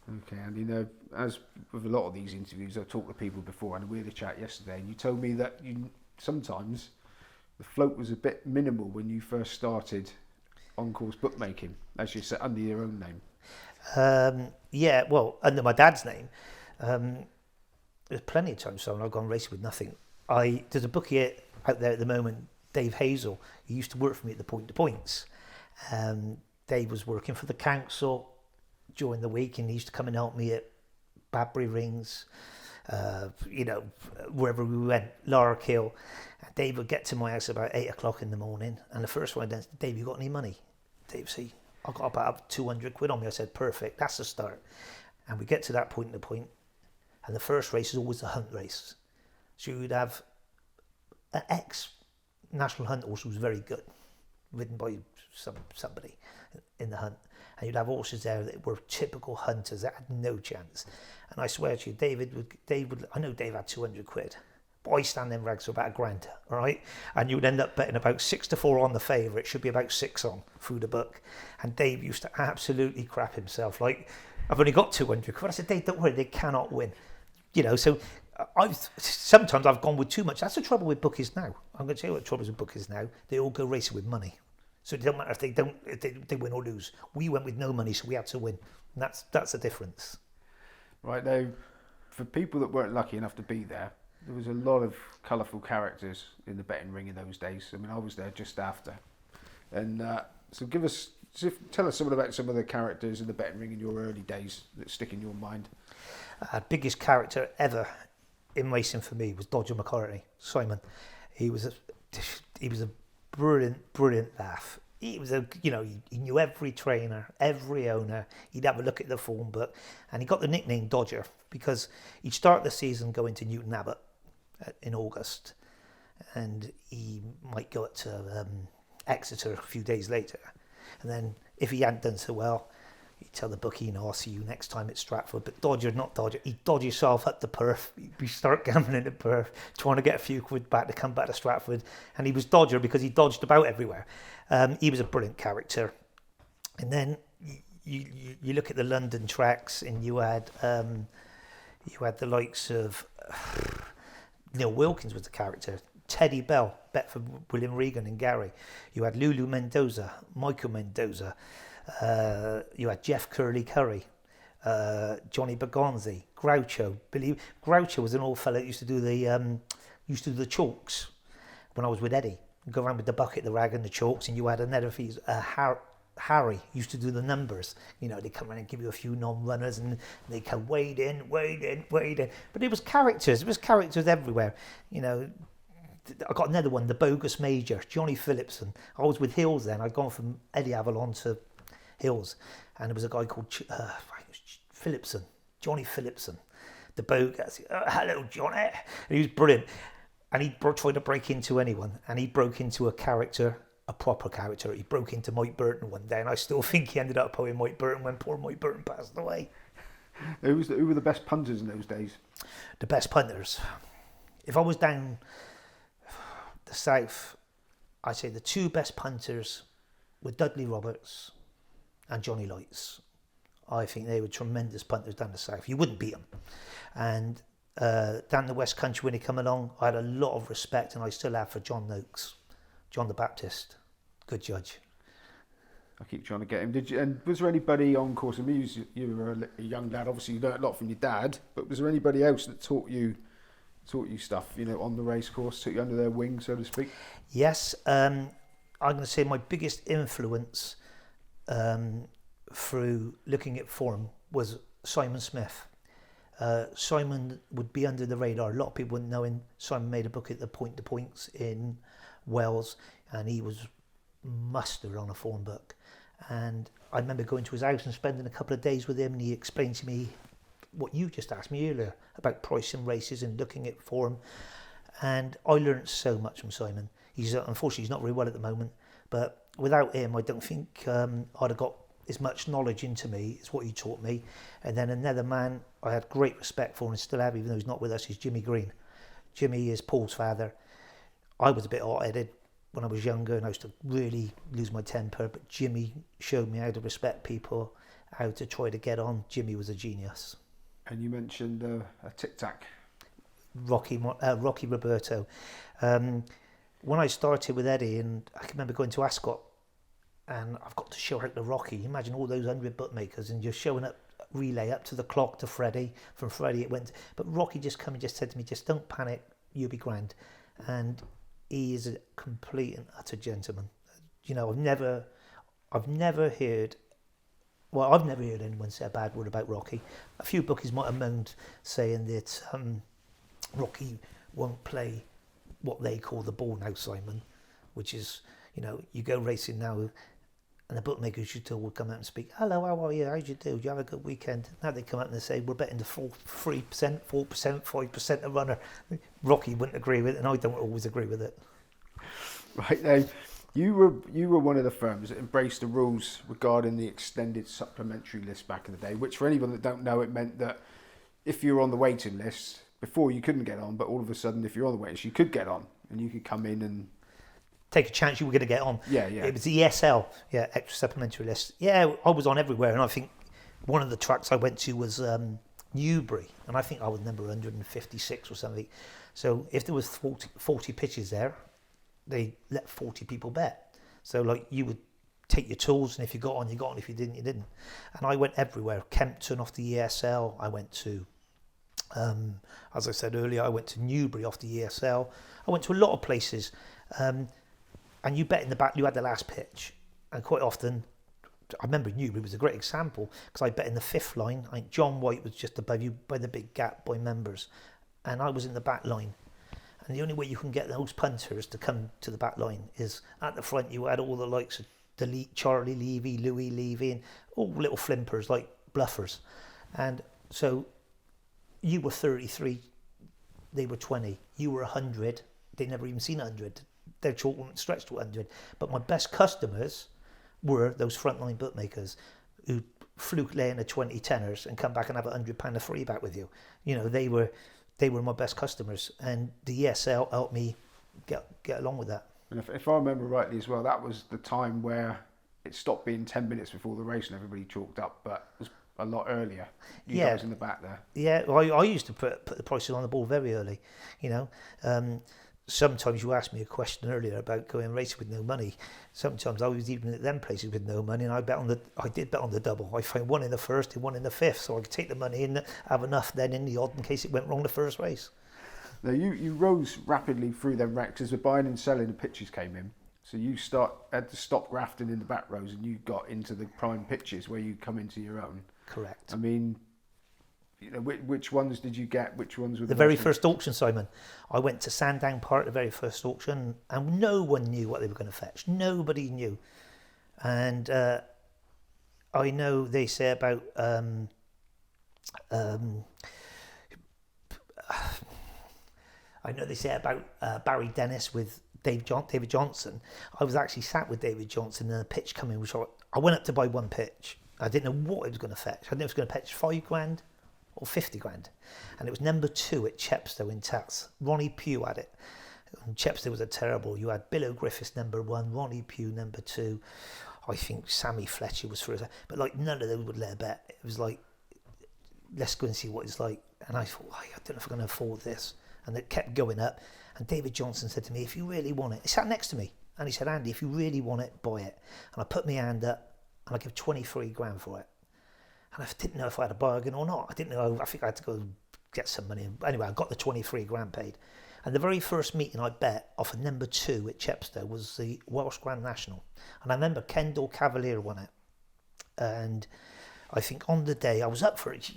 Okay, and as with a lot of these interviews, I've talked to people before, and we had a chat yesterday, and you told me that you sometimes the float was a bit minimal when you first started on course bookmaking, as you said, under your own name. Yeah, well, under my dad's name, um, there's plenty of times so I've gone racing with nothing. There's a bookie out there at the moment, Dave Hazel. He used to work for me at the Point to Points. Dave was working for the council during the week, and he used to come and help me at Badbury Rings, wherever we went, Larkill. And Dave would get to my house about 8 o'clock in the morning, and the first one I said, Dave, you got any money? Dave said, I got about 200 quid on me. I said, perfect, that's the start. And we get to that point in the point, and the first race is always the hunt race. So you'd have an ex-national hunt horse who was very good, ridden by somebody in the hunt. And you'd have horses there that were typical hunters that had no chance. And I swear to you, I know Dave had 200 quid, but I stand them rags for about £1,000, all right? And you'd end up betting about 6-4 on the favourite. It should be about 6 on through the book. And Dave used to absolutely crap himself. Like, I've only got 200 quid. I said, Dave, don't worry, they cannot win. So sometimes I've gone with too much. That's the trouble with bookies now. I'm going to tell you what the trouble is with bookies now. They all go racing with money. So it doesn't matter if they win or lose. We went with no money, so we had to win. And that's the difference. Right now, for people that weren't lucky enough to be there, there was a lot of colourful characters in the betting ring in those days. I mean, I was there just after, and so tell us something about some of the characters in the betting ring in your early days that stick in your mind. Biggest character ever in racing for me was Dodger McCartney, Simon. He was a brilliant laugh. He was he knew every trainer, every owner. He'd have a look at the form book, and he got the nickname Dodger because he'd start the season going to Newton Abbot in August, and he might go up to Exeter a few days later, and then if he hadn't done so well, he'd tell the bookie, I'll see you next time at Stratford. But Dodger, not Dodger, he'd dodge himself up the Perth. He'd start gambling at Perth, trying to get a few quid back to come back to Stratford. And he was Dodger because he dodged about everywhere. He was a brilliant character. And then you look at the London tracks, and you had the likes of Neil Wilkins was the character. Teddy Bell, bet for William Regan and Gary. You had Lulu Mendoza, Michael Mendoza. You had Jeff Curry, Johnny Bergonzi, Groucho. Groucho was an old fella that used to do the chalks when I was with Eddie. You'd go around with the bucket, the rag, and the chalks, and you had another piece. Harry used to do the numbers. They come around and give you a few non-runners, and they come wade in. But it was characters. It was characters everywhere. I got another one, the bogus major, Johnny Phillipson. I was with Hills then. I'd gone from Eddie Avalon to Hills, and there was a guy called Phillipson, Johnny Phillipson, the bogus. Hello, Johnny. And he was brilliant, and he tried to break into anyone, and he broke into a proper character. He broke into Mike Burton one day, and I still think he ended up pulling Mike Burton when poor Mike Burton passed away. Who were the best punters in those days? The best punters. If I was down the south, I'd say the two best punters were Dudley Roberts and Johnny Lights. I think they were tremendous punters down the south. You wouldn't beat them. And down the West Country, when he come along, I had a lot of respect, and I still have, for John Noakes, John the Baptist. Good judge. I keep trying to get him. Did you? And was there anybody on course? I mean, you were a young lad. Obviously, you learnt a lot from your dad. But was there anybody else that taught you stuff? On the race course, took you under their wing, so to speak. Yes, I'm going to say my biggest influence through looking at form was Simon Smith. Simon would be under the radar. A lot of people wouldn't know him. Simon made a book at the Point to Points in Wales, and he was mustered on a form book. And I remember going to his house and spending a couple of days with him, and he explained to me what you just asked me earlier about pricing races and looking at form. And I learned so much from Simon. Unfortunately, he's not very well at the moment, but without him, I don't think I'd have got as much knowledge into me as what he taught me. And then another man I had great respect for, and still have, even though he's not with us, is Jimmy Green. Jimmy is Paul's father. I was a bit hot-headed when I was younger, and I used to really lose my temper, but Jimmy showed me how to respect people how to try to get on. Jimmy was a genius. And you mentioned a tic-tac. Rocky Roberto. When I started with Eddie, and I can remember going to Ascot, and I've got to show out the Rocky. Imagine all those 100 bookmakers, and you're showing up relay up to the clock to Freddie. From Freddie it went, but Rocky just come and just said to me, just don't panic, you'll be grand. And he is a complete and utter gentleman. You know, I've never heard anyone say a bad word about Rocky. A few bookies might have moaned, saying that Rocky won't play what they call the ball now, Simon, which is, you know, you go racing now and the bookmakers you still will come out and speak, hello, how are you, how'd you do, you have a good weekend? Now they come out and they say, we're betting the 3%, 4%, 5% a runner. Rocky wouldn't agree with it, and I don't always agree with it. Right, now, you were one of the firms that embraced the rules regarding the extended supplementary list back in the day, which for anyone that don't know, it meant that if you were on the waiting list, before you couldn't get on, but all of a sudden if you're on the waiting list, you could get on, and you could come in and take a chance you were going to get on. Yeah. It was the ESL, extra supplementary list. Yeah, I was on everywhere, and I think one of the tracks I went to was Newbury, and I think I was number 156 or something. So if there was 40 pitches there, they let 40 people bet. So like you would take your tools, and if you got on, you got on. If you didn't, you didn't. And I went everywhere. Kempton off the ESL. I went to, as I said earlier, I went to Newbury off the ESL. I went to a lot of places. And you bet in the back, you had the last pitch. And quite often, I remember Newbury was a great example, because I bet in the fifth line. I think John White was just above you by the big gap by members. And I was in the back line. And the only way you can get those punters to come to the back line is at the front you had all the likes of Charlie Levy, Louis Levy, and all little flimpers like bluffers. And so you were 33, they were 20. You were 100, they never even seen 100. Their chalk wouldn't stretch to 100. But my best customers were those frontline bookmakers who fluke lay in a 20 tenors and come back and have £100 a free back with you. You know, they were my best customers, and the ESL helped me get along with that. And if I remember rightly as well, that was the time where it stopped being 10 minutes before the race and everybody chalked up, but it was a lot earlier. You guys in the back there. Yeah, well, I used to put the prices on the ball very early, you know. Sometimes you asked me a question earlier about going racing with no money. Sometimes I was even at them places with no money, and I did bet on the double. I found one in the first and one in the fifth, so I could take the money and have enough then in the odd in case it went wrong the first race. Now you rose rapidly through them ranks as the buying and selling of pitches came in. So you had to stop grafting in the back rows, and you got into the prime pitches where you come into your own. Correct. I mean, you know, which ones did you get? Which ones were the very first auction, Simon? I went to Sandown Park, the very first auction, and no one knew what they were going to fetch. Nobody knew. And I know they say about Barry Dennis with David Johnson. I was actually sat with David Johnson and a pitch coming, which I went up to buy one pitch. I didn't know what it was going to fetch. I didn't know it was going to fetch £5,000 or 50 grand, and it was number 2 at Chepstow in Tats. Ronnie Pugh had it. And Chepstow was a terrible. You had Bill O'Griffiths number 1, Ronnie Pugh number 2. I think Sammy Fletcher was first, but like none of them would let a bet. It was like, let's go and see what it's like. And I thought, I don't know if I'm going to afford this. And it kept going up. And David Johnson said to me, if you really want it, he sat next to me, and he said, Andy, if you really want it, buy it. And I put my hand up, and I give 23 grand for it. And I didn't know if I had a bargain or not. I didn't know. I think I had to go get some money. Anyway, I got the 23 grand paid. And the very first meeting I bet off of number 2 at Chepstow was the Welsh Grand National. And I remember Kendall Cavalier won it. And I think on the day I was up for it.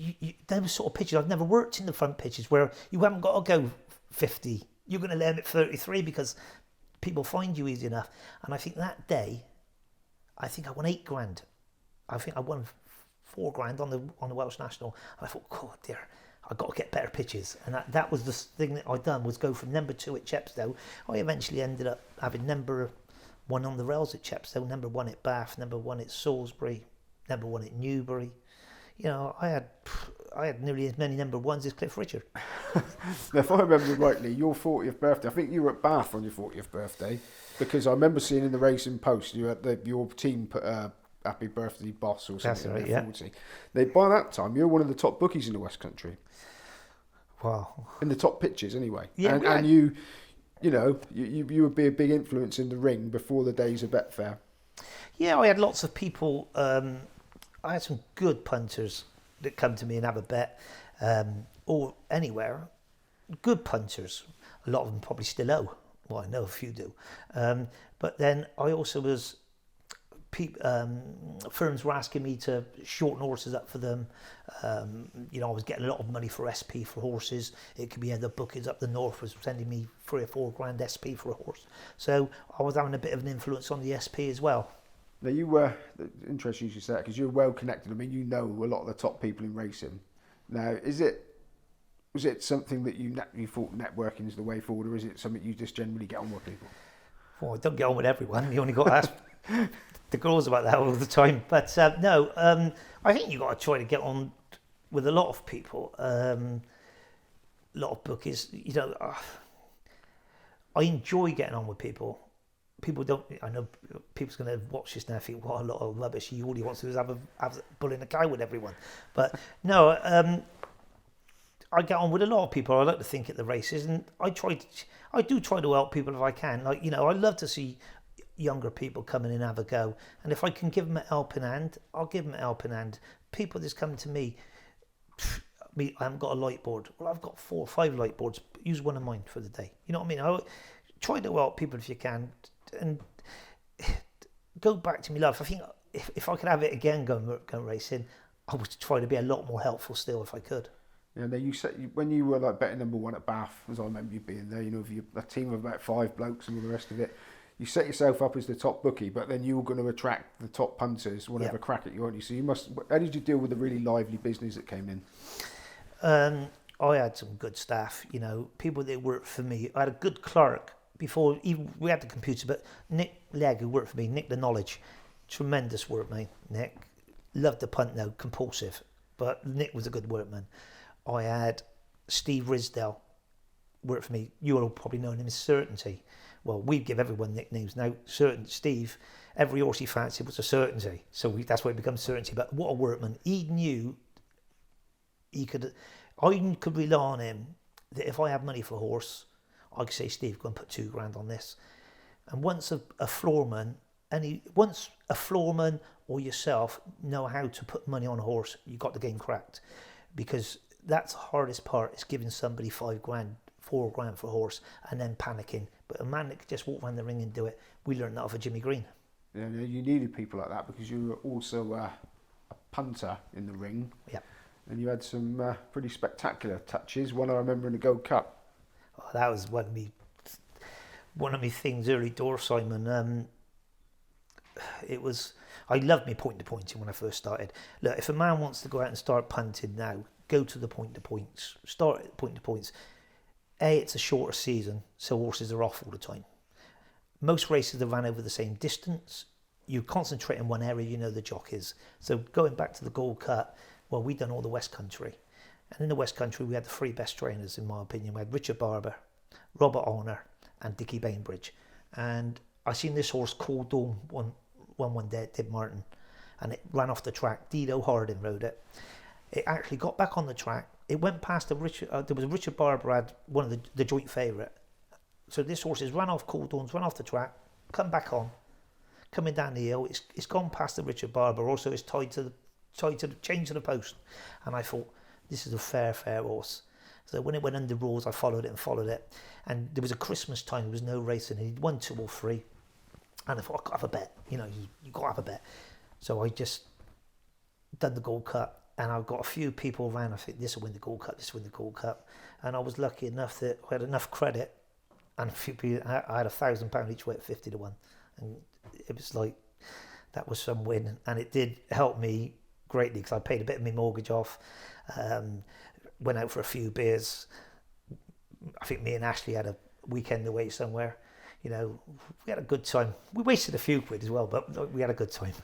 There were sort of pitches. I've never worked in the front pitches where you haven't got to go 50. You're going to land at 33 because people find you easy enough. And I think that day, I won 8 grand. I think I won 4 grand on the Welsh National. And I thought, God, dear, I've got to get better pitches. And that was the thing that I'd done, was go from number 2 at Chepstow. I eventually ended up having number 1 on the rails at Chepstow, number 1 at Bath, number 1 at Salisbury, number 1 at Newbury. You know, I had nearly as many number 1s as Cliff Richard. Now, if I remember rightly, your 40th birthday, I think you were at Bath on your 40th birthday, because I remember seeing in the Racing Post, you had your team put a happy birthday boss or That's something right, in yeah. their 40. By that time, you're one of the top bookies in the West Country. Wow. In the top pitches, anyway. Yeah, And you would be a big influence in the ring before the days of Betfair. Yeah, I had lots of people. I had some good punters that come to me and have a bet, or anywhere. Good punters. A lot of them probably still owe. Well, I know a few do. But then I also was. Firms were asking me to shorten horses up for them. I was getting a lot of money for SP for horses. It could be other bookies up the north was sending me $3 or $4 grand SP for a horse. So I was having a bit of an influence on the SP as well. Now you were interesting you should say that because you're well connected. I mean, you know a lot of the top people in racing. Now, was it something that you thought networking is the way forward, or is it something you just generally get on with people? Well, I don't get on with everyone. You only got to ask the girls about that all the time. But no, I think you got to try to get on with a lot of people. A lot of bookies. I enjoy getting on with people. People don't. I know people's going to watch this now and think, "What a lot of rubbish." All he wants to do is have a bull in a cow with everyone. But no, I get on with a lot of people. I like to think at the races, and I do try to help people if I can. I love to see younger people come in and have a go, and if I can give them a helping hand, I'll give them a helping hand. People that's come to me, I haven't got a light board. Well, I've got 4 or 5 light boards. Use one of mine for the day. You know what I mean? I try to help people if you can, and go back to me love. I think if I could have it again going racing, I would try to be a lot more helpful still if I could. Yeah, now you said when you were like betting number 1 at Bath, as I remember you being there, with a team of about 5 blokes and all the rest of it, you set yourself up as the top bookie, but then you were going to attract the top punters, whatever crack at you, aren't you? So how did you deal with the really lively business that came in? I had some good staff, people that worked for me. I had a good clerk before even we had the computer, but Nick Legg, who worked for me, Nick the Knowledge, tremendous workman. Nick loved the punt now, compulsive, but Nick was a good workman. I had Steve Risdale work for me. You all probably know him as Certainty. Well, we give everyone nicknames now. Steve, every horse he fancied was a Certainty, so that's why it becomes Certainty. But what a workman! He knew I could rely on him that if I had money for a horse, I could say, Steve, go and put $2 grand on this. And once a floorman or yourself know how to put money on a horse, you got the game cracked, because that's the hardest part, is giving somebody $5 grand, $4 grand for a horse and then panicking. But a man that could just walk around the ring and do it, we learned that off of Jimmy Green. Yeah, you needed people like that because you were also a punter in the ring. Yeah. And you had some pretty spectacular touches. One I remember in the Gold Cup. Oh, that was one of me things early door, Simon. I loved me point to pointing when I first started. Look, if a man wants to go out and start punting now, go to the point to points. Start at point to points. It's a shorter season, so horses are off all the time. Most races are ran over the same distance. You concentrate in one area, the jockeys. So going back to the Gold Cup, well, we'd done all the West Country. And in the West Country, we had the 3 best trainers, in my opinion. We had Richard Barber, Robert Honour, and Dickie Bainbridge. And I seen this horse called Dawn one day at Dib Martin, and it ran off the track. Dido Harding rode it. It actually got back on the track. It went past there was a Richard Barber had one of the joint favourite. So this horse has ran off Cool Dawns, run off the track, come back on, coming down the hill. It's gone past the Richard Barber. Also, it's tied to the chain to the post. And I thought, this is a fair horse. So when it went under rules, I followed it. And there was a Christmas time, there was no racing. He'd won 2 or 3. And I thought, I've got to have a bet. You got to have a bet. So I just done the Gold Cup. And I've got a few people around. I think this will win the Gold Cup, And I was lucky enough that I had enough credit, and a few people, I had £1,000 each way at 50 to 1, and it was like that was some win, and it did help me greatly because I paid a bit of my mortgage off. Went out for a few beers. I think me and Ashley had a weekend away somewhere. We had a good time. We wasted a few quid as well, but we had a good time.